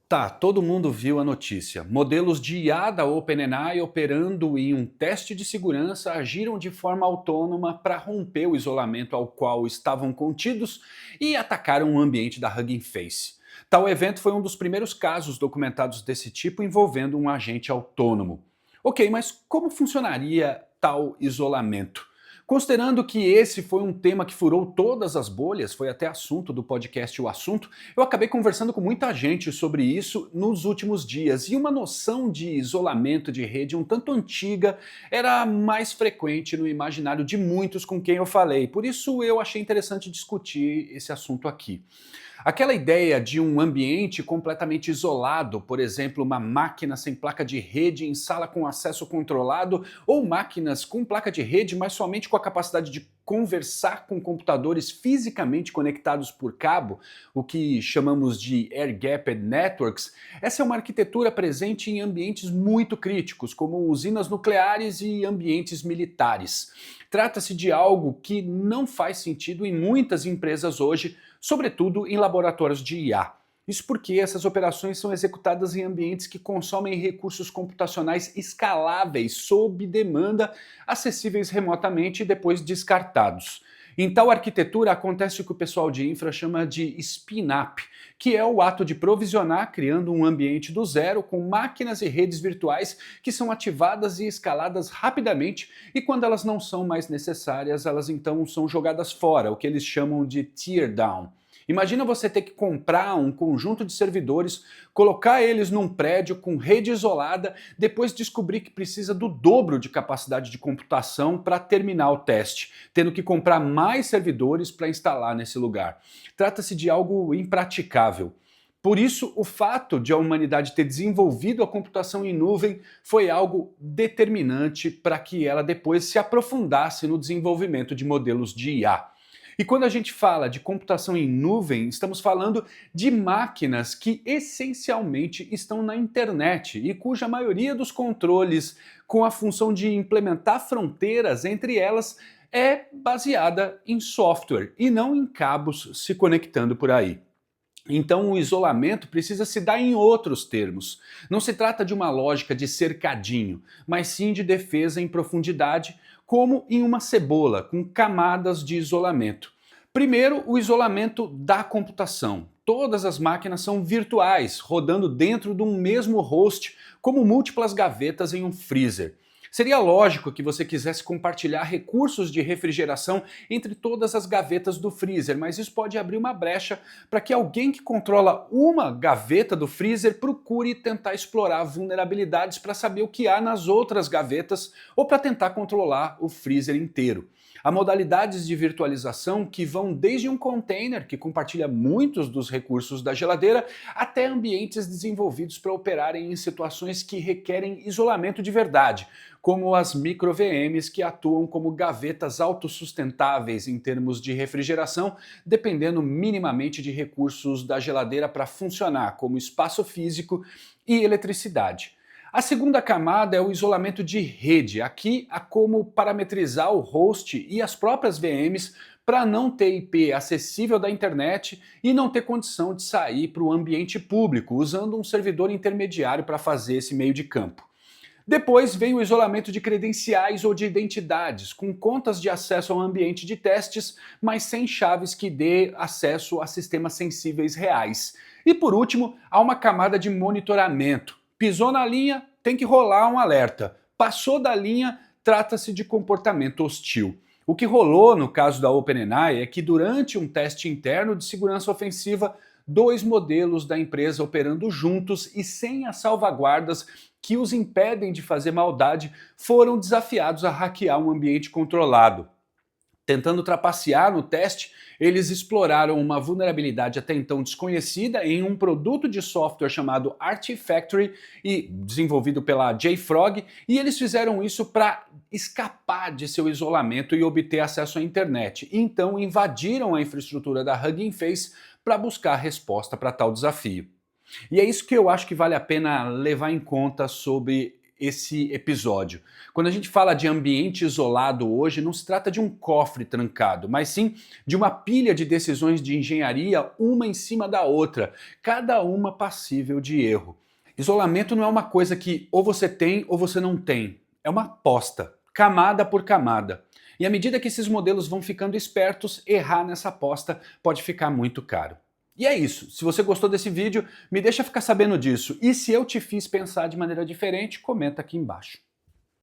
Tá, todo mundo viu a notícia. Modelos de IA da OpenAI operando em um teste de segurança agiram de forma autônoma para romper o isolamento ao qual estavam contidos e atacaram o ambiente da Hugging Face. Tal evento foi um dos primeiros casos documentados desse tipo envolvendo um agente autônomo. Ok, mas como funcionaria tal isolamento? Considerando que esse foi um tema que furou todas as bolhas, foi até assunto do podcast O Assunto, eu acabei conversando com muita gente sobre isso nos últimos dias, e uma noção de isolamento de rede um tanto antiga era mais frequente no imaginário de muitos com quem eu falei, por isso eu achei interessante discutir esse assunto aqui. Aquela ideia de um ambiente completamente isolado, por exemplo, uma máquina sem placa de rede em sala com acesso controlado, ou máquinas com placa de rede, mas somente com a capacidade de conversar com computadores fisicamente conectados por cabo, o que chamamos de air-gapped networks, essa é uma arquitetura presente em ambientes muito críticos, como usinas nucleares e ambientes militares. Trata-se de algo que não faz sentido em muitas empresas hoje, sobretudo em laboratórios de IA. Isso porque essas operações são executadas em ambientes que consomem recursos computacionais escaláveis, sob demanda, acessíveis remotamente e depois descartados. Em tal arquitetura acontece o que o pessoal de infra chama de spin-up, que é o ato de provisionar criando um ambiente do zero com máquinas e redes virtuais que são ativadas e escaladas rapidamente, e quando elas não são mais necessárias, elas então são jogadas fora, o que eles chamam de tear down. Imagina você ter que comprar um conjunto de servidores, colocar eles num prédio com rede isolada, depois descobrir que precisa do dobro de capacidade de computação para terminar o teste, tendo que comprar mais servidores para instalar nesse lugar. Trata-se de algo impraticável. Por isso, o fato de a humanidade ter desenvolvido a computação em nuvem foi algo determinante para que ela depois se aprofundasse no desenvolvimento de modelos de IA. E quando a gente fala de computação em nuvem, estamos falando de máquinas que essencialmente estão na internet e cuja maioria dos controles com a função de implementar fronteiras entre elas é baseada em software e não em cabos se conectando por aí. Então o isolamento precisa se dar em outros termos. Não se trata de uma lógica de cercadinho, mas sim de defesa em profundidade, como em uma cebola, com camadas de isolamento. Primeiro, o isolamento da computação. Todas as máquinas são virtuais, rodando dentro de um mesmo host, como múltiplas gavetas em um freezer. Seria lógico que você quisesse compartilhar recursos de refrigeração entre todas as gavetas do freezer, mas isso pode abrir uma brecha para que alguém que controla uma gaveta do freezer procure tentar explorar vulnerabilidades para saber o que há nas outras gavetas ou para tentar controlar o freezer inteiro. Há modalidades de virtualização que vão desde um container que compartilha muitos dos recursos da geladeira até ambientes desenvolvidos para operarem em situações que requerem isolamento de verdade, como as micro-VMs que atuam como gavetas autossustentáveis em termos de refrigeração, dependendo minimamente de recursos da geladeira para funcionar como espaço físico e eletricidade. A segunda camada é o isolamento de rede. Aqui há como parametrizar o host e as próprias VMs para não ter IP acessível da internet e não ter condição de sair para o ambiente público, usando um servidor intermediário para fazer esse meio de campo. Depois vem o isolamento de credenciais ou de identidades, com contas de acesso ao ambiente de testes, mas sem chaves que dê acesso a sistemas sensíveis reais. E por último, há uma camada de monitoramento. Pisou na linha, tem que rolar um alerta. Passou da linha, trata-se de comportamento hostil. O que rolou no caso da OpenAI é que durante um teste interno de segurança ofensiva, dois modelos da empresa operando juntos e sem as salvaguardas que os impedem de fazer maldade foram desafiados a hackear um ambiente controlado. Tentando trapacear no teste, eles exploraram uma vulnerabilidade até então desconhecida em um produto de software chamado Artifactory e desenvolvido pela JFrog, e eles fizeram isso para escapar de seu isolamento e obter acesso à internet. Então invadiram a infraestrutura da Hugging Face para buscar resposta para tal desafio. E é isso que eu acho que vale a pena levar em conta sobre esse episódio. Quando a gente fala de ambiente isolado hoje, não se trata de um cofre trancado, mas sim de uma pilha de decisões de engenharia, uma em cima da outra, cada uma passível de erro. Isolamento não é uma coisa que ou você tem ou você não tem. É uma aposta, camada por camada. E à medida que esses modelos vão ficando espertos, errar nessa aposta pode ficar muito caro. E é isso. Se você gostou desse vídeo, me deixa ficar sabendo disso. E se eu te fiz pensar de maneira diferente, comenta aqui embaixo.